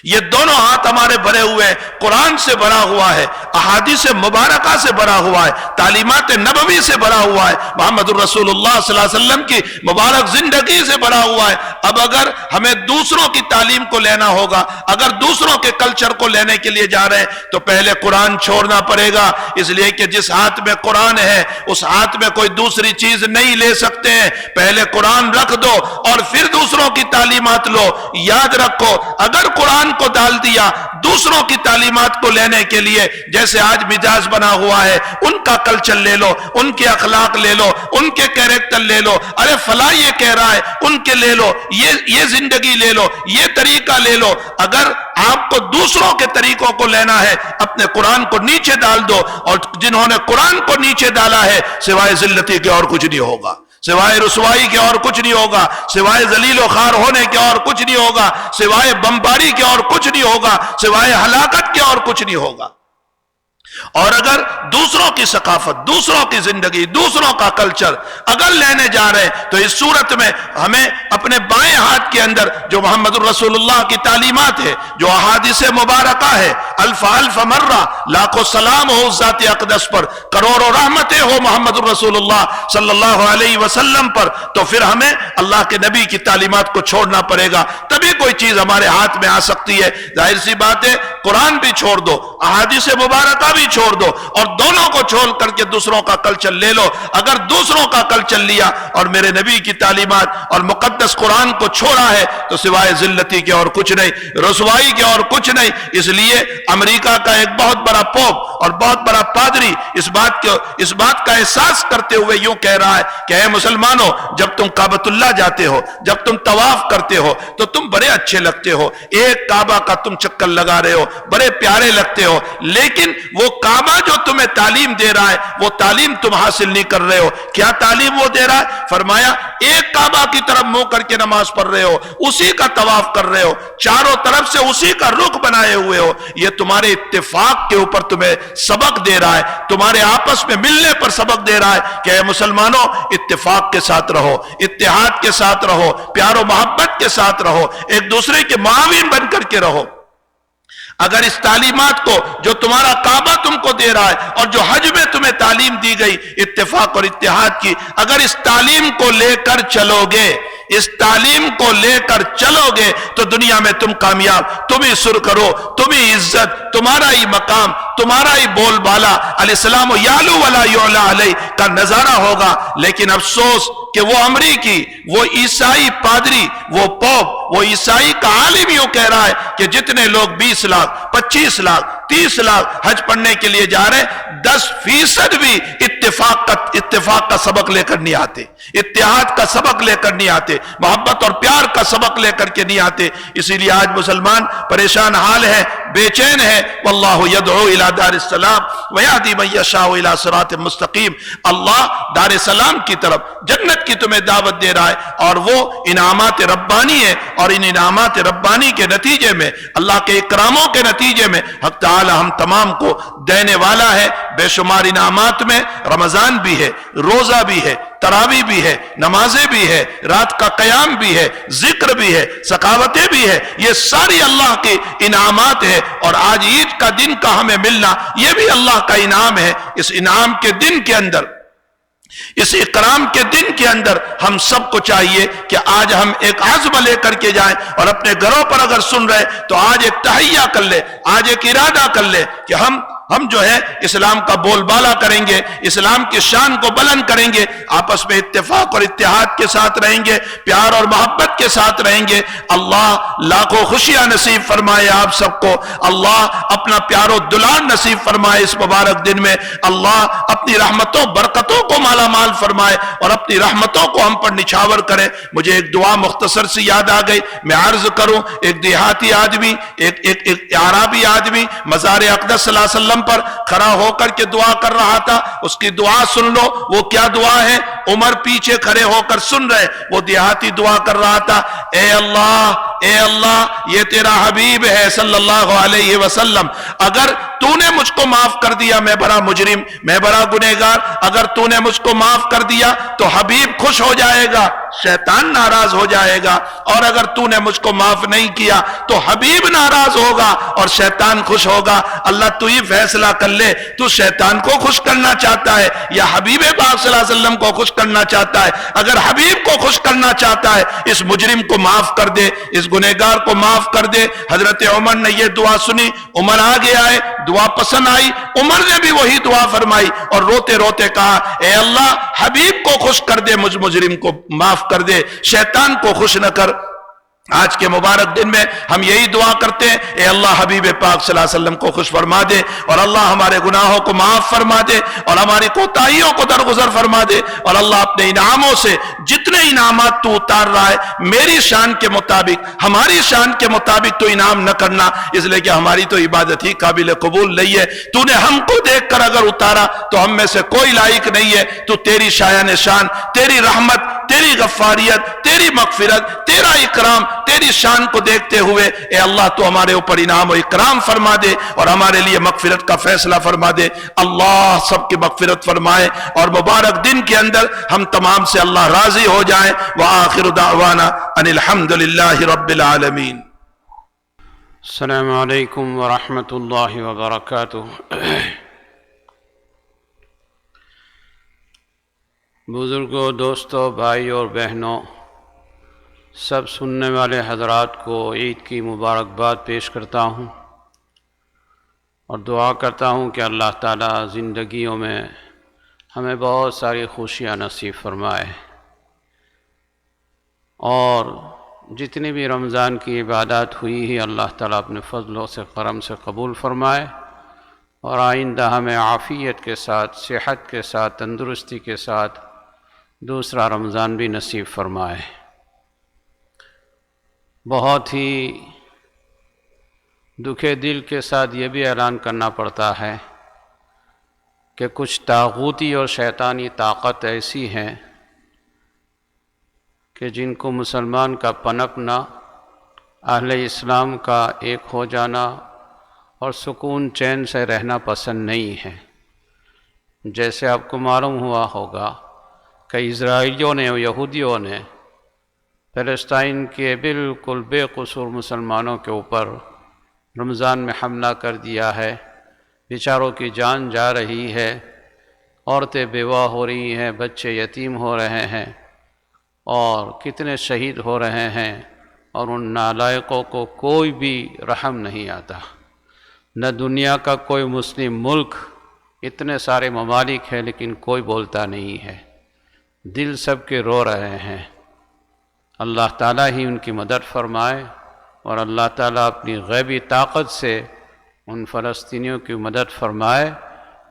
یہ دونوں ہاتھ ہمارے بھرے ہوئے ہیں، قرآن سے بھرا ہوا ہے، احادیث مبارکہ سے بھرا ہوا ہے، تعلیمات نبوی سے بھرا ہوا ہے، محمد الرسول اللہ صلی اللہ علیہ وسلم کی مبارک زندگی سے بھرا ہوا ہے۔ اب اگر ہمیں دوسروں کی تعلیم کو لینا ہوگا، اگر دوسروں کے کلچر کو لینے کے لیے جا رہے ہیں تو پہلے قرآن چھوڑنا پڑے گا، اس لیے کہ جس ہاتھ میں قرآن ہے اس ہاتھ میں کوئی دوسری چیز نہیں لے سکتے ہیں۔ پہلے قرآن رکھ دو اور پھر دوسروں کی تعلیمات لو۔ یاد رکھو، اگر قرآن کو ڈال دیا دوسروں کی تعلیمات کو لینے کے لیے، جیسے آج مزاج بنا ہوا ہے، ان کا کلچر لے لو، ان کے اخلاق لے لو، ان کے کیریکٹر لے لو، ارے فلاں یہ کہہ رہا ہے ان کے لے لو، یہ زندگی لے لو، یہ طریقہ لے لو۔ اگر آپ کو دوسروں کے طریقوں کو لینا ہے، اپنے قرآن کو نیچے ڈال دو، اور جنہوں نے قرآن کو نیچے ڈالا ہے سوائے ذلتی کے اور کچھ نہیں ہوگا، سوائے رسوائی کے اور کچھ نہیں ہوگا، سوائے ذلیل و خوار ہونے کے اور کچھ نہیں ہوگا، سوائے بمباری کے اور کچھ نہیں ہوگا، سوائے ہلاکت کے اور کچھ نہیں ہوگا۔ اور اگر دوسروں کی ثقافت، دوسروں کی زندگی، دوسروں کا کلچر اگر لینے جا رہے ہیں تو اس صورت میں ہمیں اپنے بائیں ہاتھ کے اندر جو محمد الرسول اللہ کی تعلیمات ہے، جو احادیث مبارکہ ہے، الف الف مرہ لاکھوں سلام ہو اس ذات اقدس پر، کروڑوں رحمتیں ہو محمد الرسول اللہ صلی اللہ علیہ وسلم پر، تو پھر ہمیں اللہ کے نبی کی تعلیمات کو چھوڑنا پڑے گا، تبھی کوئی چیز ہمارے ہاتھ میں آ سکتی ہے۔ ظاہر سی بات ہے، قرآن بھی چھوڑ دو، احادیث مبارکہ بھی چھوڑ دو، اور دونوں کو چھوڑ کر کے دوسروں کا کلچر لے لو۔ اگر دوسروں کا کلچر لیا اور میرے نبی کی تعلیمات اور مقدس قرآن کو چھوڑا ہے تو سوائے ذلتی کے اور کچھ نہیں، رسوائی کے اور کچھ نہیں۔ اس لیے امریکہ کا ایک بہت بڑا پوپ اور بہت بڑا پادری اس بات کا احساس کرتے ہوئے یوں کہہ رہا ہے کہ اے مسلمانوں، جب تم کعبۃ اللہ جاتے ہو، جب تم طواف کرتے ہو تو تم بڑے اچھے لگتے ہو، ایک کعبہ کا تم چکر لگا رہے ہو، بڑے پیارے لگتے ہو، لیکن وہ کعبہ جو تمہیں تعلیم دے رہا ہے وہ تعلیم تم حاصل نہیں کر رہے ہو۔ کیا تعلیم وہ دے رہا ہے؟ فرمایا ایک کعبہ کی طرف منہ کر کے نماز پڑھ رہے ہو، اسی کا طواف کر رہے ہو، چاروں طرف سے اسی کا رخ بنائے ہوئے ہو، یہ تمہارے اتفاق کے اوپر تمہیں سبق دے رہا ہے، تمہارے آپس میں ملنے پر سبق دے رہا ہے کہ اے مسلمانوں، اتفاق کے ساتھ رہو، اتحاد کے ساتھ رہو، پیار و محبت کے ساتھ رہو، ایک دوسرے کے معاون بن کر کے رہو۔ اگر اس تعلیمات کو جو تمہارا کعبہ تم کو دے رہا ہے اور جو حج میں تمہیں تعلیم دی گئی اتفاق اور اتحاد کی، اگر اس تعلیم کو لے کر چلو گے، اس تعلیم کو لے کر چلو گے تو دنیا میں تم کامیاب، تم ہی سر کرو، تم ہی عزت، تمہارا ہی مقام، تمہارا ہی بول بالا، علیہ السلام یعلو ولا یعلا علیہ کا نظارہ ہوگا۔ لیکن افسوس کہ وہ امریکی، وہ عیسائی پادری، وہ پوپ، وہ عیسائی کا عالم یوں کہہ رہا ہے کہ جتنے لوگ 20 لاکھ 25 لاکھ 30 لاکھ حج پڑھنے کے لیے جا رہے ہیں، 10% بھی اتفاق کا سبق لے کر نہیں آتے، اتحاد کا سبق لے کر نہیں آتے، محبت اور پیار کا سبق لے کر کے نہیں آتے۔ اسی لیے آج مسلمان پریشان حال ہے، بے چین ہے۔ واللہ یدعو الی دار السلام ویہدی من یشاء الی صراط مستقیم۔ اللہ دار السلام کی طرف، جنت کی تمہیں دعوت دے رہا ہے، اور وہ انعامات ربانی ہے، اور ان انعامات ربانی کے نتیجے میں، اللہ کے اکراموں کے نتیجے میں حق تعالی ہم تمام کو دینے والا ہے۔ بے شمار انعامات میں رمضان بھی ہے، روزہ بھی ہے، تراویح بھی ہے، نمازیں بھی ہے، رات کا قیام بھی ہے، ذکر بھی ہے، سخاوتیں بھی ہے، یہ ساری اللہ کے انعامات ہے۔ اور آج عید کا دن کا ہمیں ملنا یہ بھی اللہ کا انعام ہے۔ اس انعام کے دن کے اندر، اس اکرام کے دن کے اندر ہم سب کو چاہیے کہ آج ہم ایک عزم لے کر کے جائیں، اور اپنے گھروں پر اگر سن رہے تو آج ایک تہیہ کر لے، آج ایک ارادہ کر لے کہ ہم جو ہے اسلام کا بول بالا کریں گے، اسلام کی شان کو بلند کریں گے، آپس میں اتفاق اور اتحاد کے ساتھ رہیں گے، پیار اور محبت کے ساتھ رہیں گے۔ اللہ لاکھوں خوشیاں نصیب فرمائے آپ سب کو، اللہ اپنا پیار و دلال نصیب فرمائے اس مبارک دن میں، اللہ اپنی رحمتوں برکتوں کو مالا مال فرمائے اور اپنی رحمتوں کو ہم پر نچھاور کرے۔ مجھے ایک دعا مختصر سی یاد آ گئی، میں عرض کروں۔ ایک دیہاتی آدمی، ایک عربی آدمی مزار اقدس صلی اللہ علیہ وسلم پر کھڑا ہو کر کے دعا کر رہا تھا، اس کی دعا سن لو۔ وہ کیا دعا ہے؟ عمر پیچھے کھڑے ہو کر سن رہے، وہ دیہاتی دعا کر رہا تھا، اے اللہ یہ تیرا حبیب ہے صلی اللہ علیہ وسلم، اگر تو نے مجھ کو معاف کر دیا، میں بڑا مجرم، میں بڑا گنہگار، اگر تو نے مجھ کو معاف کر دیا تو حبیب خوش ہو جائے گا، شیطان ناراض ہو جائے گا، اور اگر تو نے مجھ کو معاف نہیں کیا تو حبیب ناراض ہوگا اور شیطان خوش ہوگا۔ اللہ تو ہی فیصلہ کر لے، تو شیطان کو خوش کرنا چاہتا ہے یا حبیب پاک صلی اللہ علیہ وسلم کو خوش کرنا چاہتا ہے؟ اگر حبیب کو خوش کرنا چاہتا ہے، اس مجرم کو معاف کر دے، اس گنہگار کو معاف کر دے۔ حضرت عمر نے یہ دعا سنی، عمر آگے آئے، دعا پسند آئی، عمر نے بھی وہی دعا فرمائی اور روتے روتے کہا، اے اللہ حبیب کو خوش کر دے، مجھ مجرم کو معاف کر دے، شیطان کو خوش نہ کر۔ آج کے مبارک دن میں ہم یہی دعا کرتے ہیں، اے اللہ حبیب پاک صلی اللہ علیہ وسلم کو خوش فرما دے، اور اللہ ہمارے گناہوں کو معاف فرما دے، اور ہماری کوتاہیوں کو درگزر فرما دے، اور اللہ اپنے انعاموں سے جتنے انعامات تو اتار رہا ہے میری شان کے مطابق، ہماری شان کے مطابق تو انعام نہ کرنا، اس لیے کہ ہماری تو عبادت ہی قابل قبول نہیں ہے۔ تو نے ہم کو دیکھ کر اگر اتارا تو ہم میں سے کوئی لائق نہیں ہے، تو تیری شایان شان، تیری رحمت، تیری غفاریت، تیری مغفرت، تیرا اکرام، تیری شان کو دیکھتے ہوئے اے اللہ تو ہمارے اوپر انعام و اکرام فرما دے اور ہمارے لیے مغفرت کا فیصلہ فرما دے۔ اللہ سب کی مغفرت فرمائے اور مبارک دن کے اندر ہم تمام سے اللہ راضی ہو جائیں۔ وآخر دعوانا ان الحمد للہ رب العالمین۔ السلام علیکم ورحمۃ اللہ وبرکاتہ۔ بزرگوں، دوستوں، بھائی اور بہنوں، سب سننے والے حضرات کو عید کی مبارکباد پیش کرتا ہوں اور دعا کرتا ہوں کہ اللہ تعالیٰ زندگیوں میں ہمیں بہت ساری خوشیاں نصیب فرمائے، اور جتنی بھی رمضان کی عبادات ہوئی ہی اللہ تعالیٰ اپنے فضلوں سے کرم سے قبول فرمائے، اور آئندہ ہمیں عافیت کے ساتھ، صحت کے ساتھ، تندرستی کے ساتھ دوسرا رمضان بھی نصیب فرمائے۔ بہت ہی دکھے دل کے ساتھ یہ بھی اعلان کرنا پڑتا ہے کہ کچھ طاغوتی اور شیطانی طاقت ایسی ہیں کہ جن کو مسلمان کا پنپنا، اہل اسلام کا ایک ہو جانا اور سکون چین سے رہنا پسند نہیں ہے۔ جیسے آپ کو معلوم ہوا ہوگا کہ اسرائیلیوں نے اور یہودیوں نے فلسطین کے بالکل بے قصور مسلمانوں کے اوپر رمضان میں حملہ کر دیا ہے، بیچاروں کی جان جا رہی ہے، عورتیں بیوہ ہو رہی ہیں، بچے یتیم ہو رہے ہیں، اور کتنے شہید ہو رہے ہیں، اور ان نالائقوں کو کوئی بھی رحم نہیں آتا۔ نہ دنیا کا کوئی مسلم ملک، اتنے سارے ممالک ہیں لیکن کوئی بولتا نہیں ہے، دل سب کے رو رہے ہیں۔ اللہ تعالیٰ ہی ان کی مدد فرمائے، اور اللہ تعالیٰ اپنی غیبی طاقت سے ان فلسطینیوں کی مدد فرمائے،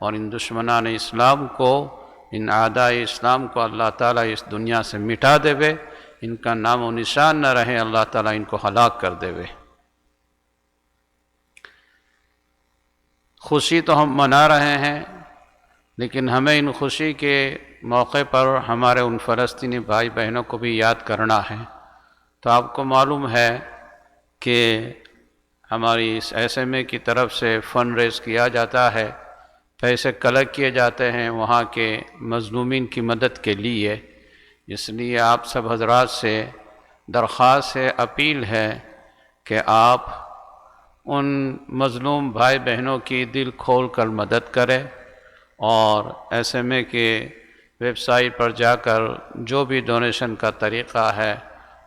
اور ان دشمنان اسلام کو، ان اعداء اسلام کو اللہ تعالیٰ اس دنیا سے مٹا دے وے، ان کا نام و نشان نہ رہے، اللہ تعالیٰ ان کو ہلاک کر دے وے۔ خوشی تو ہم منا رہے ہیں، لیکن ہمیں ان خوشی کے موقع پر ہمارے ان فلسطینی بھائی بہنوں کو بھی یاد کرنا ہے۔ تو آپ کو معلوم ہے کہ ہماری اس ایس ایم اے کی طرف سے فنڈ ریز کیا جاتا ہے، پیسے کلیکٹ کیے جاتے ہیں وہاں کے مظلومین کی مدد کے لیے۔ اس لیے آپ سب حضرات سے درخواست ہے، اپیل ہے کہ آپ ان مظلوم بھائی بہنوں کی دل کھول کر مدد کریں، اور ایس ایم اے کے ویب سائٹ پر جا کر جو بھی ڈونیشن کا طریقہ ہے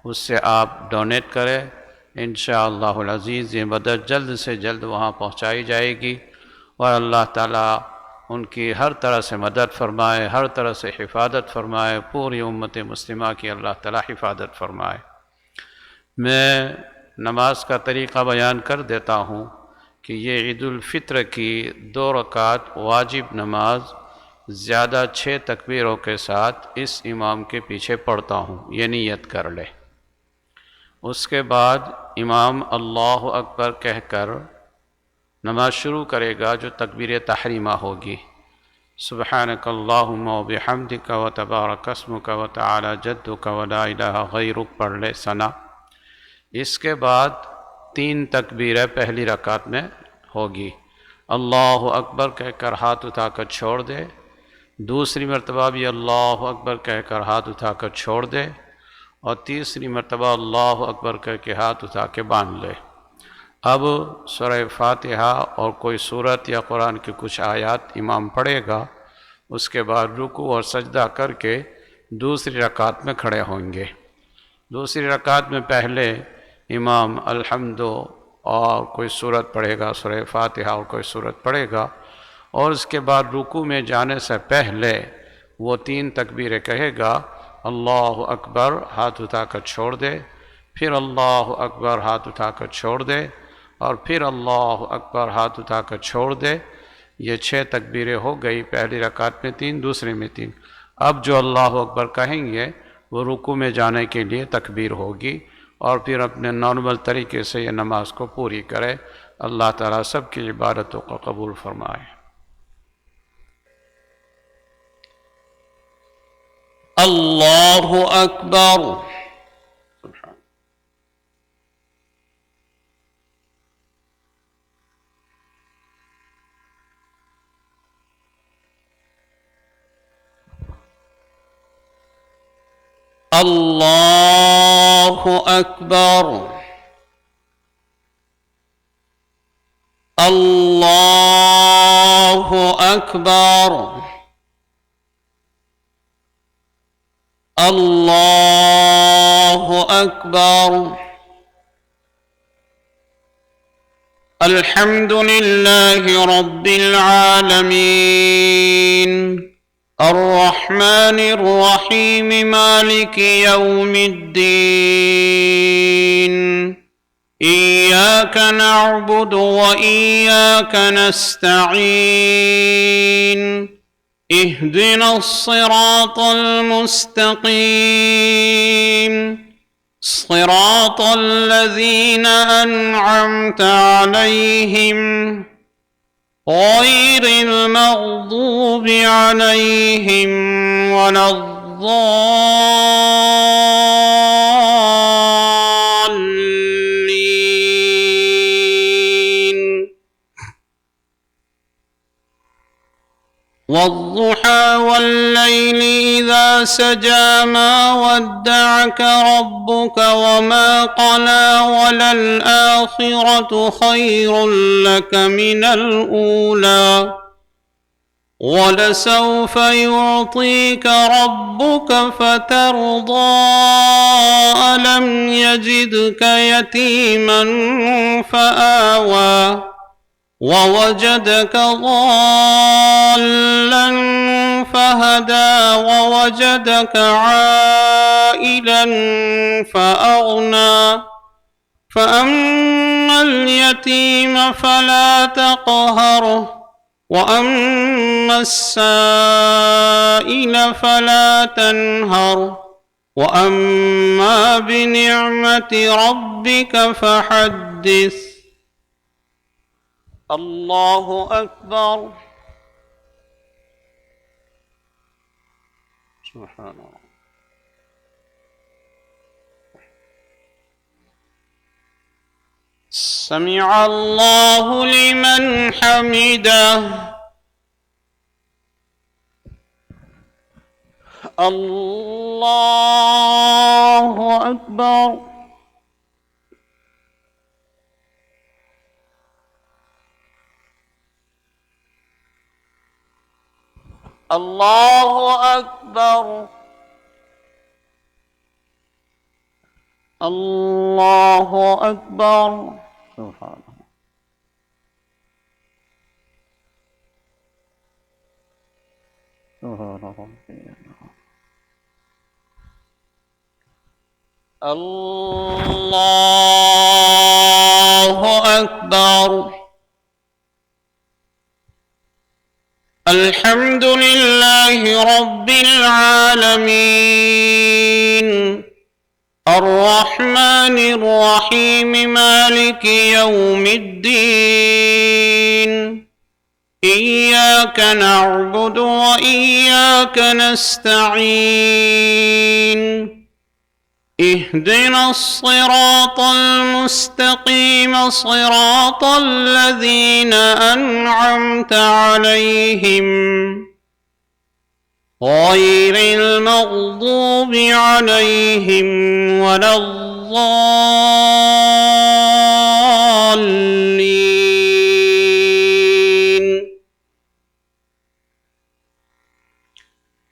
اس سے آپ ڈونیٹ کریں۔ انشاءاللہ العزیز یہ مدد جلد سے جلد وہاں پہنچائی جائے گی، اور اللہ تعالیٰ ان کی ہر طرح سے مدد فرمائے، ہر طرح سے حفاظت فرمائے، پوری امت مسلمہ کی اللہ تعالیٰ حفاظت فرمائے۔ میں نماز کا طریقہ بیان کر دیتا ہوں کہ یہ عید الفطر کی 2 رکعت واجب نماز زیادہ 6 تکبیروں کے ساتھ اس امام کے پیچھے پڑھتا ہوں، یہ نیت کر لے۔ اس کے بعد امام اللہ اکبر کہہ کر نماز شروع کرے گا، جو تکبیر تحریمہ ہوگی۔ سبحانک اللہم و بحمدک و تبارک اسمک و تعالی جدک و لا الہ غیرک پڑھ لے ثنا۔ اس کے بعد 3 تکبیریں پہلی رکعت میں ہوگی۔ اللہ اکبر کہہ کر ہاتھ اٹھا کر چھوڑ دے، دوسری مرتبہ بھی اللہ اکبر کہہ کر ہاتھ اٹھا کر چھوڑ دے، اور تیسری مرتبہ اللہ اکبر کہہ کے ہاتھ اٹھا کے باندھ لے۔ اب سورہ فاتحہ اور کوئی سورت یا قرآن کی کچھ آیات امام پڑھے گا، اس کے بعد رکوع اور سجدہ کر کے دوسری رکعت میں کھڑے ہوں گے۔ دوسری رکعت میں پہلے امام الحمد اور کوئی سورت پڑھے گا، سورہ فاتحہ اور کوئی سورت پڑھے گا، اور اس کے بعد رکوع میں جانے سے پہلے وہ 3 تکبیریں کہے گا، اللہ اکبر ہاتھ اٹھا کر چھوڑ دے، پھر اللہ اکبر ہاتھ اٹھا کر چھوڑ دے، اور پھر اللہ اکبر ہاتھ اٹھا کر چھوڑ دے۔ یہ 6 تکبیریں ہو گئی، پہلی رکعت میں 3، دوسرے میں 3۔ اب جو اللہ اکبر کہیں گے وہ رکوع میں جانے کے لیے تکبیر ہوگی، اور پھر اپنے نارمل طریقے سے یہ نماز کو پوری کرے۔ اللہ تعالیٰ سب کی عبادتوں کو قبول فرمائے۔ اللہ اکبر۔ اللہ اکبر۔ اللہ اکبر۔ اللہ اکبر۔ الحمد للہ رب العالمین، الرحمن الرحیم، مالک یوم الدین، ایاک نعبد و ایاک نستعین، اہدنا الصراط المستقیم، صراط الذین انعمت علیہم غیر المغضوب علیہم ولا الضالین۔ والضحى والليل إذا سجى ما ودعك ربك وما قلى وللآخرة خير لك من الأولى ولسوف يعطيك ربك فترضى ألم يجدك يتيما فآوى ووجدك ضالا فهدى ووجدك عائلا فأغنى فأما اليتيم فلا تقهر وأما السائل فلا تنهر وأما بنعمة ربك فحدث۔ اللہ اکبر۔ سبحان اللہ۔ سمع اللہ لمن حمدہ۔ اللہ اکبر۔ اللہ اکبر۔ اللہ اکبر۔ سبحان اللہ۔ سبحان اللہ۔ اللہ اکبر۔ الحمد لله رب العالمين، الرحمن الرحيم، مالك يوم الدين، إياك نعبد وإياك نستعين اهدنا الصراط المستقيم صراط الذين أنعمت عليهم غير المغضوب عليهم ولا الضالين.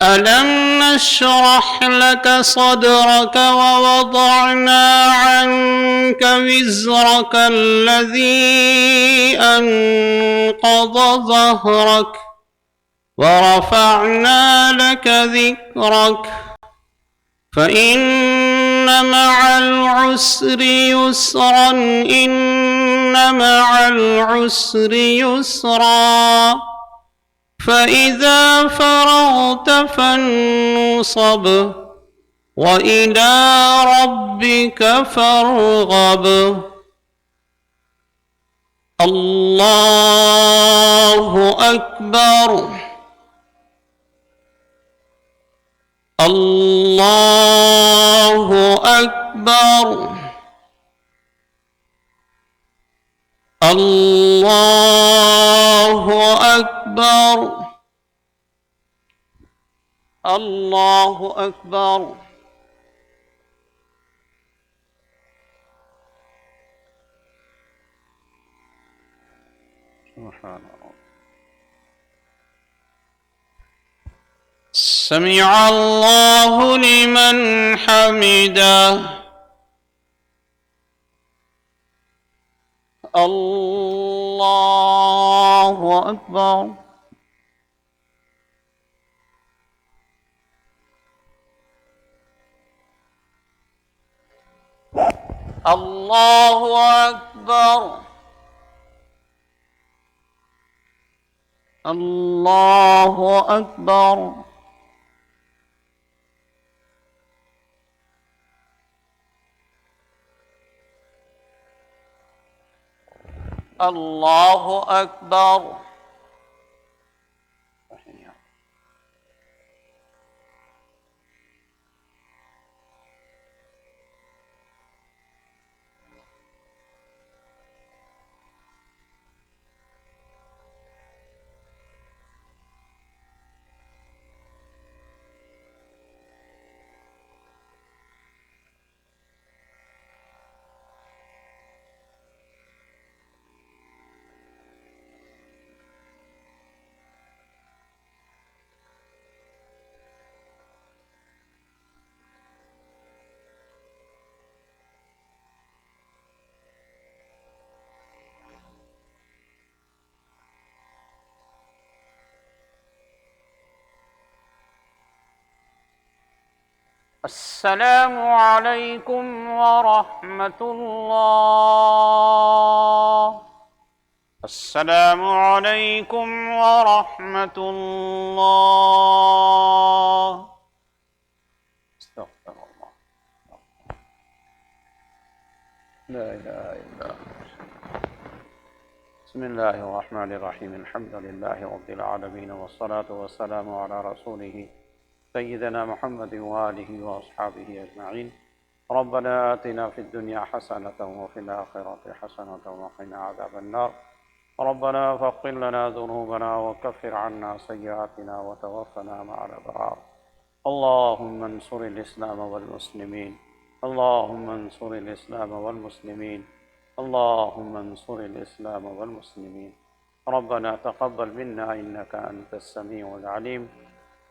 ألم نشرح لك صدرك ووضعنا عنك وزرك الذي أنقض ظهرك ورفعنا لك ذكرك فإن مع العسر يسرا إن مع العسر يسرا فإذا فرغت فانصب وإلى ربك فارغب. الله أكبر الله أكبر الله أكبر الله أكبر. سبحان الله. سمع الله لمن حمده. الله أكبر الله أكبر الله أكبر الله أكبر. السلام عليكم ورحمة الله. السلام عليكم ورحمة الله. استغفر الله. لا إله إلا الله. بسم الله الرحمن الرحيم. الحمد لله رب العالمين والصلاة والسلام على رسوله سيدنا محمد وآله وأصحابه أجمعين. ربنا آتنا في الدنيا حسنة وفي الآخرة حسنة وقنا عذاب النار. ربنا فاغفر لنا ذنوبنا وكفر عنا سيئاتنا وتوفنا مع الأبرار. اللهم انصر الإسلام والمسلمين. اللهم انصر الإسلام والمسلمين. اللهم انصر الإسلام والمسلمين. ربنا تقبل منا إنك أنت السميع العليم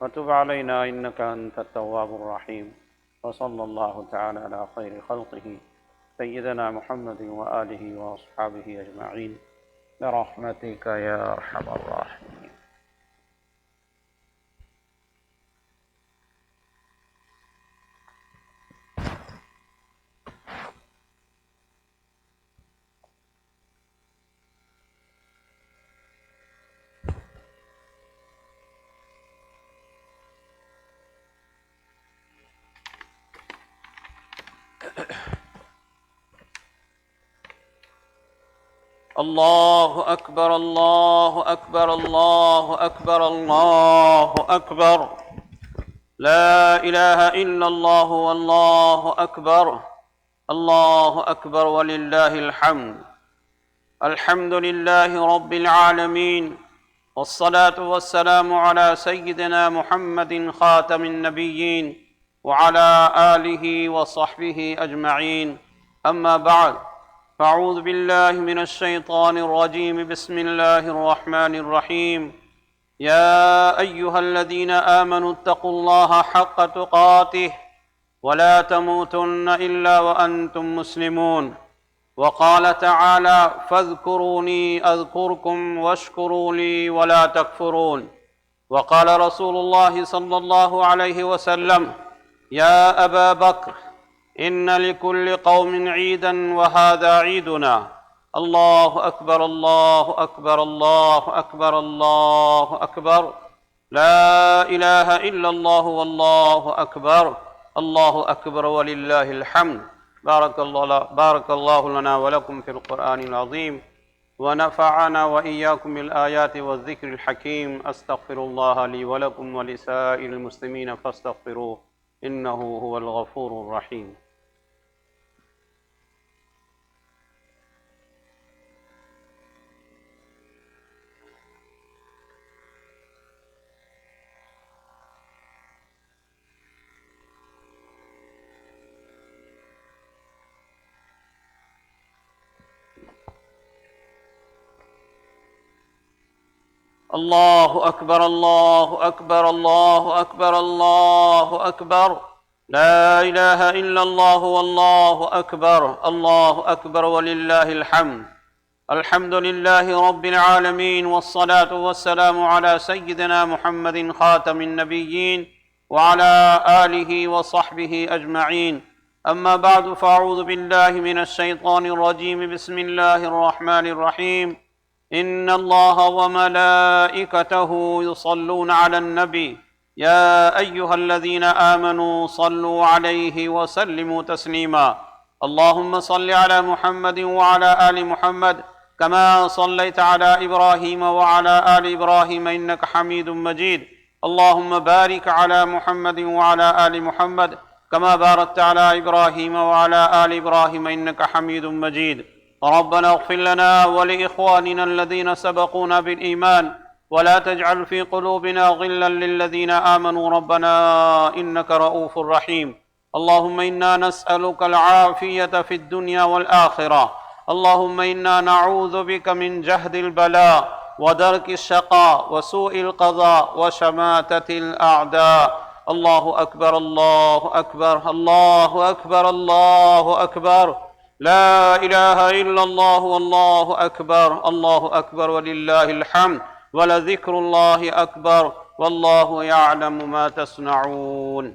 وتب علينا إنك أنت التواب الرحيم. وصلى الله تعالى على خير خلقه سيدنا محمد وآله وأصحابه أجمعين برحمتك يا أرحم الراحمين. الله أكبر الله أكبر الله أكبر الله أكبر لا إله إلا الله والله أكبر الله أكبر ولله الحمد الحمد لله رب العالمين والصلاة والسلام على سيدنا محمد خاتم النبيين وعلى آله وصحبه أجمعين أما بعد فأعوذ بالله من الشيطان الرجيم بسم الله الرحمن الرحيم يا أيها الذين آمنوا اتقوا الله حق تقاته ولا تموتن إلا وأنتم مسلمون وقال تعالى فاذكروني أذكركم واشكروا لي ولا تكفرون وقال رسول الله صلى الله عليه وسلم يا أبا بكر إن لكل قوم عيدا وهذا عيدنا الله أكبر الله أكبر الله أكبر الله أكبر لا إله إلا الله والله أكبر الله أكبر ولله الحمد بارك الله لنا ولكم في القرآن العظيم ونفعنا وإياكم بالآيات والذكر الحكيم أستغفر الله لي ولكم ولسائر المسلمين فاستغفروه إنه هو الغفور الرحيم الله أكبر الله أكبر الله أكبر الله أكبر لا إله إلا الله والله أكبر الله أكبر ولله الحمد الحمد لله رب العالمين والصلاة والسلام على سيدنا محمد خاتم النبيين وعلى آله وصحبه أجمعين أما بعد فأعوذ بالله من الشيطان الرجيم بسم الله الرحمن الرحيم إن الله وملائكته يصلون على النبي يا أيها الذين آمنوا صلوا عليه وسلموا تسليما اللهم صل على محمد وعلى آل محمد كما صليت على إبراهيم وعلى آل إبراهيم إنك حميد مجيد اللهم بارك على محمد وعلى آل محمد كما باركت على إبراهيم وعلى آل إبراهيم إنك حميد مجيد ربنا اغفر لنا ولإخواننا الذين سبقونا بالإيمان ولا تجعل في قلوبنا غلا للذين آمنوا ربنا إنك رؤوف رحيم اللهم إنا نسألك العافية في الدنيا والآخرة اللهم إنا نعوذ بك من جهد البلاء ودرك الشقاء وسوء القضاء وشماتة الأعداء الله أكبر الله أكبر الله أكبر الله أكبر لا إله إلا الله والله أكبر الله أكبر ولله الحمد ولذكر الله أكبر والله يعلم ما تصنعون